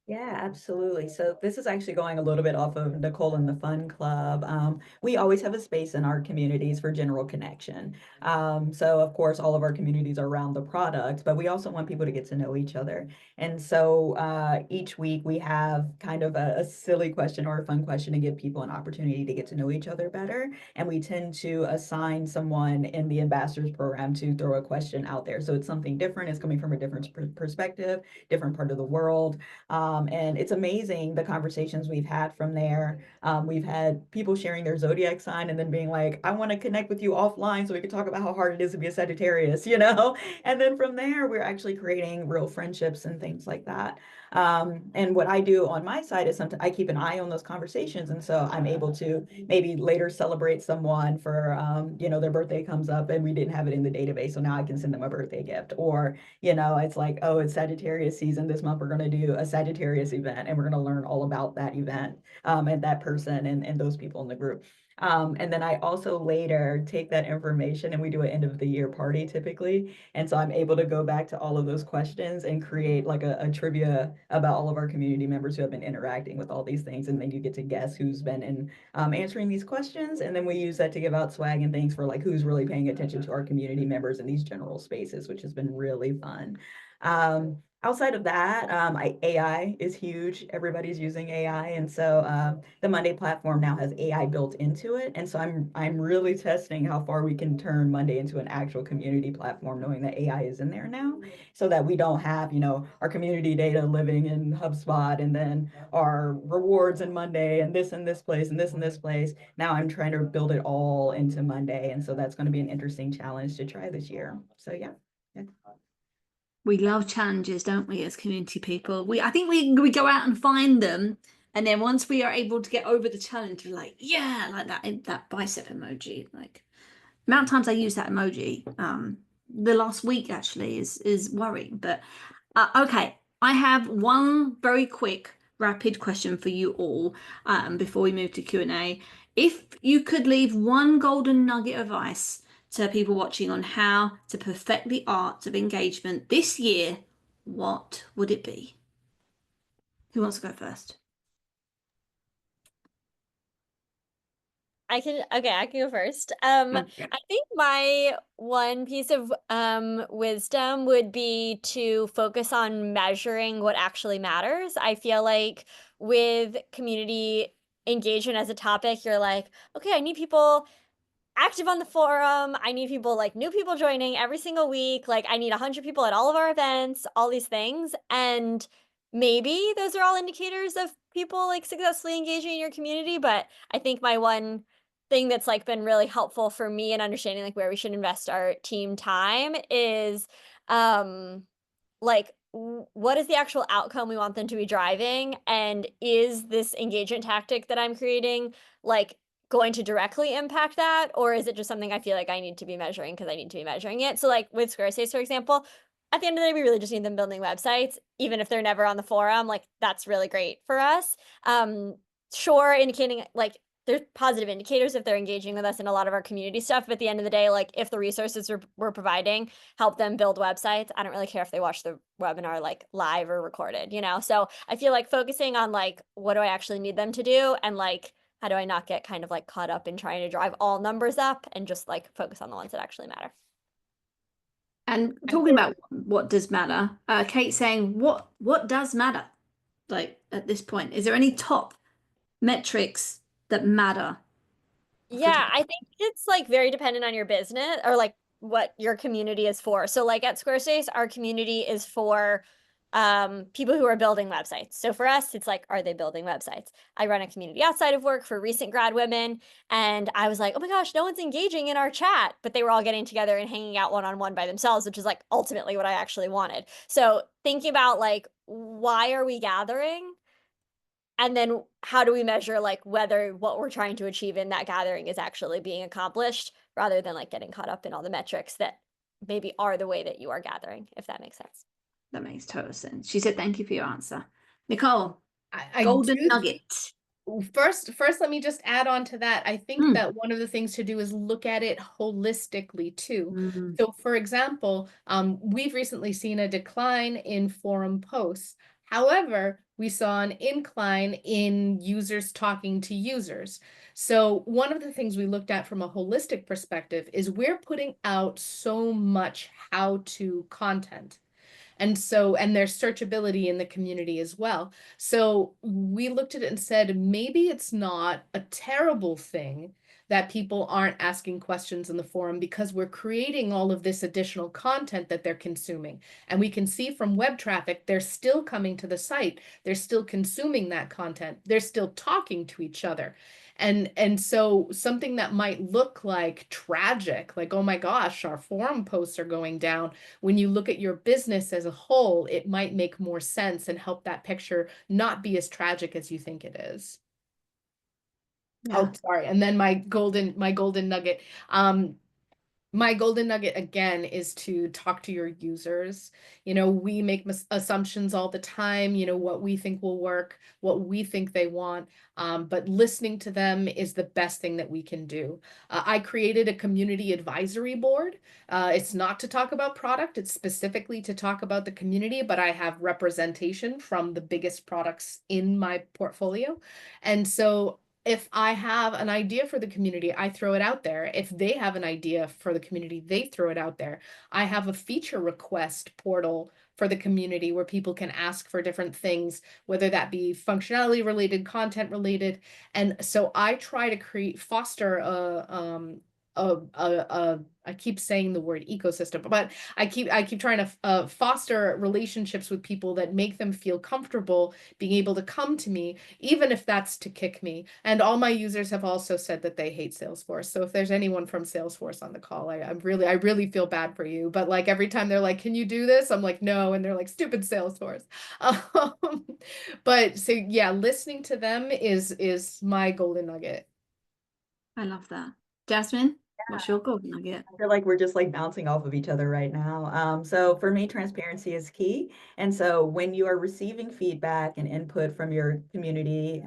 Yeah, absolutely. So this is actually going a little bit off of Nicole and the Fun Club. We always have a space in our communities for general connection. So of course, all of our communities are around the product, but we also want people to get to know each other. And so each week we have kind of a silly question or a fun question to give people an opportunity to get to know each other better. And we tend to assign someone in the ambassadors program to throw a question out there. So it's something different. It's coming from a different perspective, different part of the world. And it's amazing the conversations we've had from there. We've had people sharing their zodiac sign and then being like, I want to connect with you offline so we can talk about how hard it is to be a Sagittarius, you know? And then from there, we're actually creating real friendships and things like that. And what I do on my side is sometimes I keep an eye on those conversations. And so I'm able to maybe later celebrate someone for, their birthday comes up and we didn't have it in the database. So now I can send them a birthday gift. Or, it's like, oh, it's Sagittarius season. This month we're going to do a Sagittarius event and we're going to learn all about that event and that person and those people in the group. And then I also later take that information and we do an end of the year party typically. And so I'm able to go back to all of those questions and create like a trivia about all of our community members who have been interacting with all these things. And then you get to guess who's been in answering these questions. And then we use that to give out swag and things for like who's really paying attention to our community members in these general spaces, which has been really fun. Outside of that, AI is huge. Everybody's using AI, and so the Monday platform now has AI built into it. And so I'm really testing how far we can turn Monday into an actual community platform, knowing that AI is in there now, so that we don't have our community data living in HubSpot and then our rewards in Monday and this place and this place. Now I'm trying to build it all into Monday, and so that's going to be an interesting challenge to try this year. So yeah. We love challenges, don't we, as community people? I think we go out and find them, and then once we are able to get over the challenge, we're like, yeah, like that bicep emoji. Like, the amount of times I use that emoji, the last week actually is worrying. But okay, I have one very quick, rapid question for you all before we move to Q&A. If you could leave one golden nugget of advice to people watching on how to perfect the art of engagement this year, what would it be? Who wants to go first? I can go first. Okay. I think my one piece of wisdom would be to focus on measuring what actually matters. I feel like with community engagement as a topic, you're like, okay, I need people active on the forum. I need people like new people joining every single week. Like I need 100 people at all of our events, all these things. And maybe those are all indicators of people like successfully engaging in your community. But I think my one thing that's like been really helpful for me in understanding like where we should invest our team time is like what is the actual outcome we want them to be driving, and is this engagement tactic that I'm creating like going to directly impact that, or is it just something I feel like I need to be measuring because I need to be measuring it? So like with Squarespace, for example, at the end of the day, we really just need them building websites, even if they're never on the forum. Like that's really great for us. Sure, indicating like there's positive indicators if they're engaging with us in a lot of our community stuff. But at the end of the day, like if the resources we're providing help them build websites, I don't really care if they watch the webinar like live or recorded, you know? So I feel like focusing on like, what do I actually need them to do? And like, how do I not get kind of like caught up in trying to drive all numbers up and just like focus on the ones that actually matter. And talking about what does matter, Kate saying, what does matter? Like at this point, is there any top metrics that matter? Yeah, I think it's like very dependent on your business or like what your community is for. So like at Squarespace, our community is for people who are building websites. So for us, it's like, are they building websites? I run a community outside of work for recent grad women, and I was like, oh my gosh, no one's engaging in our chat, but they were all getting together and hanging out one-on-one by themselves, which is like ultimately what I actually wanted. So thinking about like, why are we gathering? And then how do we measure like whether what we're trying to achieve in that gathering is actually being accomplished, rather than like getting caught up in all the metrics that maybe are the way that you are gathering, if that makes sense. That makes total sense. She said, thank you for your answer. Nicole, I golden do nugget. First, let me just add on to that. I think Mm. that one of the things to do is look at it holistically too. Mm. So, for example, we've recently seen a decline in forum posts. However, we saw an incline in users talking to users. So, one of the things we looked at from a holistic perspective is we're putting out so much how-to content. And there's searchability in the community as well. So we looked at it and said, maybe it's not a terrible thing that people aren't asking questions in the forum, because we're creating all of this additional content that they're consuming. And we can see from web traffic, they're still coming to the site. They're still consuming that content. They're still talking to each other. And so something that might look like tragic, like, oh my gosh, our forum posts are going down, when you look at your business as a whole, it might make more sense and help that picture not be as tragic as you think it is. Yeah. Oh, sorry. And then my golden nugget. My golden nugget again is to talk to your users. You know, we make assumptions all the time, you know, what we think will work, what we think they want. But listening to them is the best thing that we can do. I created a community advisory board. It's not to talk about product, it's specifically to talk about the community, but I have representation from the biggest products in my portfolio. And so if I have an idea for the community, I throw it out there. If they have an idea for the community, they throw it out there. I have a feature request portal for the community where people can ask for different things, whether that be functionality related, content related. And so I try to foster I keep saying the word ecosystem, but I keep trying to foster relationships with people that make them feel comfortable being able to come to me, even if that's to kick me. And all my users have also said that they hate Salesforce. So if there's anyone from Salesforce on the call, I really feel bad for you. But like every time they're like, "Can you do this?" I'm like, "No," and they're like, "Stupid Salesforce." But so yeah, listening to them is my golden nugget. I love that. Jasmine, what's your golden nugget? I feel like we're just like bouncing off of each other right now. So for me, transparency is key. And so when you are receiving feedback and input from your community,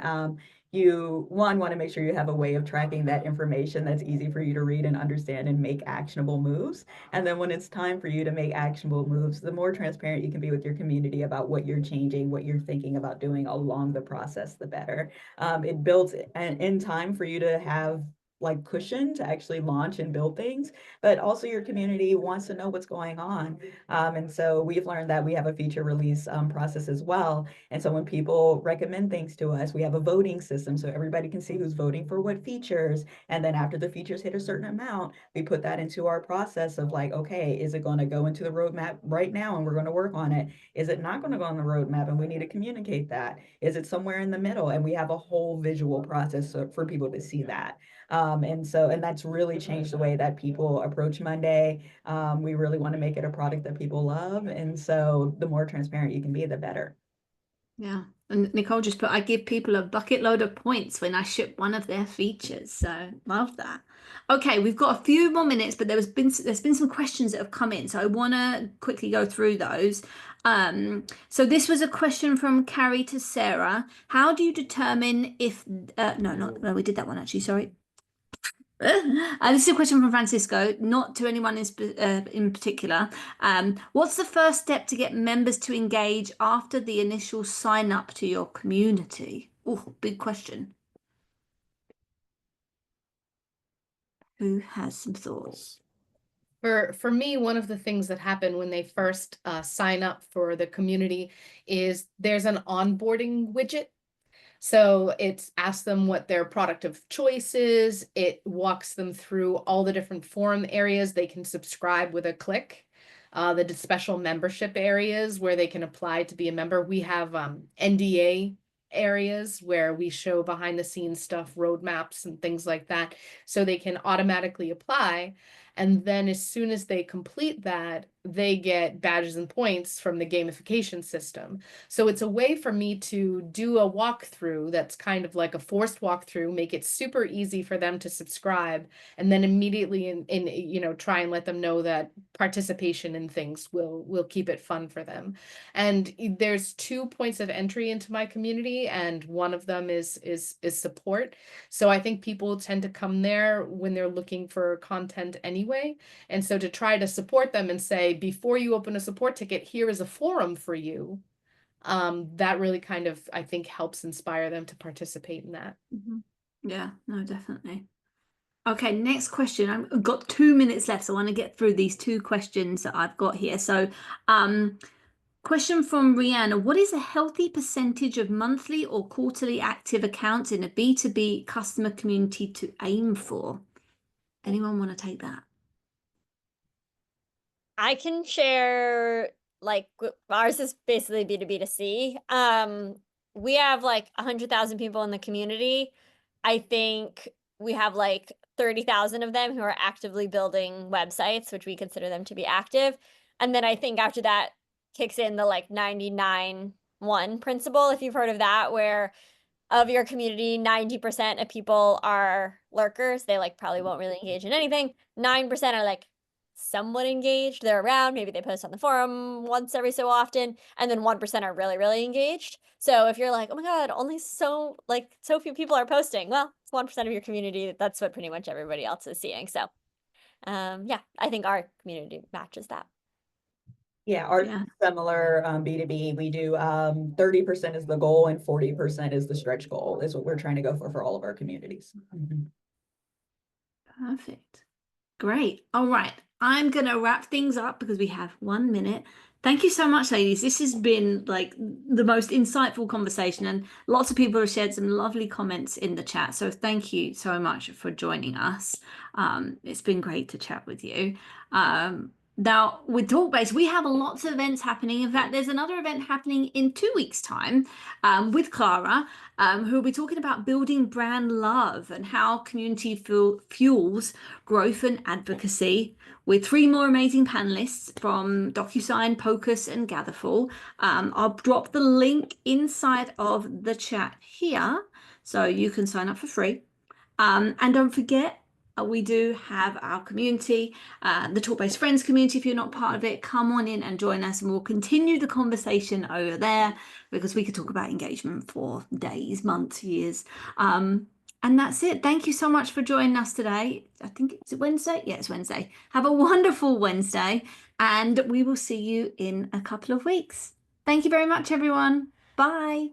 you want to make sure you have a way of tracking that information that's easy for you to read and understand and make actionable moves. And then when it's time for you to make actionable moves, the more transparent you can be with your community about what you're changing, what you're thinking about doing along the process, the better. It builds in time for you to have like cushion to actually launch and build things, but also your community wants to know what's going on. And so we've learned that we have a feature release process as well. And so when people recommend things to us, we have a voting system so everybody can see who's voting for what features. And then after the features hit a certain amount, we put that into our process of like, okay, is it going to go into the roadmap right now and we're going to work on it? Is it not going to go on the roadmap and we need to communicate that? Is it somewhere in the middle? And we have a whole visual process for people to see that. And that's really changed the way that people approach Monday. We really want to make it a product that people love. And so the more transparent you can be, the better. Yeah. And Nicole just put, I give people a bucket load of points when I ship one of their features. So love that. Okay, we've got a few more minutes, but there's been some questions that have come in. So I want to quickly go through those. So this was a question from Carrie to Sarah. How do you determine if no, we did that one actually, sorry. This is a question from Francisco, not to anyone in particular. What's the first step to get members to engage after the initial sign up to your community? Oh, big question. Who has some thoughts? For me, one of the things that happen when they first sign up for the community is there's an onboarding widget. So it asks them what their product of choice is. It walks them through all the different forum areas they can subscribe with a click. The special membership areas where they can apply to be a member. We have NDA areas where we show behind the scenes stuff, roadmaps and things like that, so they can automatically apply. And then as soon as they complete that, they get badges and points from the gamification system. So it's a way for me to do a walkthrough that's kind of like a forced walkthrough, make it super easy for them to subscribe, and then immediately try and let them know that participation in things will keep it fun for them. And there's 2 points of entry into my community, and one of them is support. So I think people tend to come there when they're looking for content anyway. And so to try to support them and say, before you open a support ticket, here is a forum for you. That really kind of, I think, helps inspire them to participate in that. Yeah, no, definitely. Okay, next question. I've got 2 minutes left, so I want to get through these 2 questions that I've got here. So, question from Rihanna. What is a healthy percentage of monthly or quarterly active accounts in a B2B customer community to aim for? Anyone want to take that? I can share, like, ours is basically B2B to C. We have like 100,000 people in the community. I think we have like 30,000 of them who are actively building websites, which we consider them to be active. And then I think after that kicks in the like 99-1 principle, if you've heard of that, where of your community, 90% of people are lurkers. They like probably won't really engage in anything. 9% are like somewhat engaged. They're around. Maybe they post on the forum once every so often. And then 1% are really, really engaged. So if you're like, oh my God, only so few people are posting. Well, it's 1% of your community. That's what pretty much everybody else is seeing. So yeah, I think our community matches that. Yeah, ours is similar B2B. We do 30% is the goal and 40% is the stretch goal, is what we're trying to go for all of our communities. Perfect. Great. All right. I'm going to wrap things up because we have 1 minute. Thank you so much, ladies. This has been like the most insightful conversation, and lots of people have shared some lovely comments in the chat. So thank you so much for joining us. It's been great to chat with you. Now, with Talkbase, we have lots of events happening. In fact, there's another event happening in 2 weeks' time with Clara, who will be talking about building brand love and how community fuels growth and advocacy, with 3 more amazing panelists from DocuSign, Pocus, and Gatherful. I'll drop the link inside of the chat here so you can sign up for free. And don't forget, we do have our community, the Talkbase Friends community. If you're not part of it, come on in and join us, and we'll continue the conversation over there, because we could talk about engagement for days, months, years. And that's it. Thank you so much for joining us today. I think it's Wednesday. Yeah, it's Wednesday. Have a wonderful Wednesday, and we will see you in a couple of weeks. Thank you very much, everyone. Bye.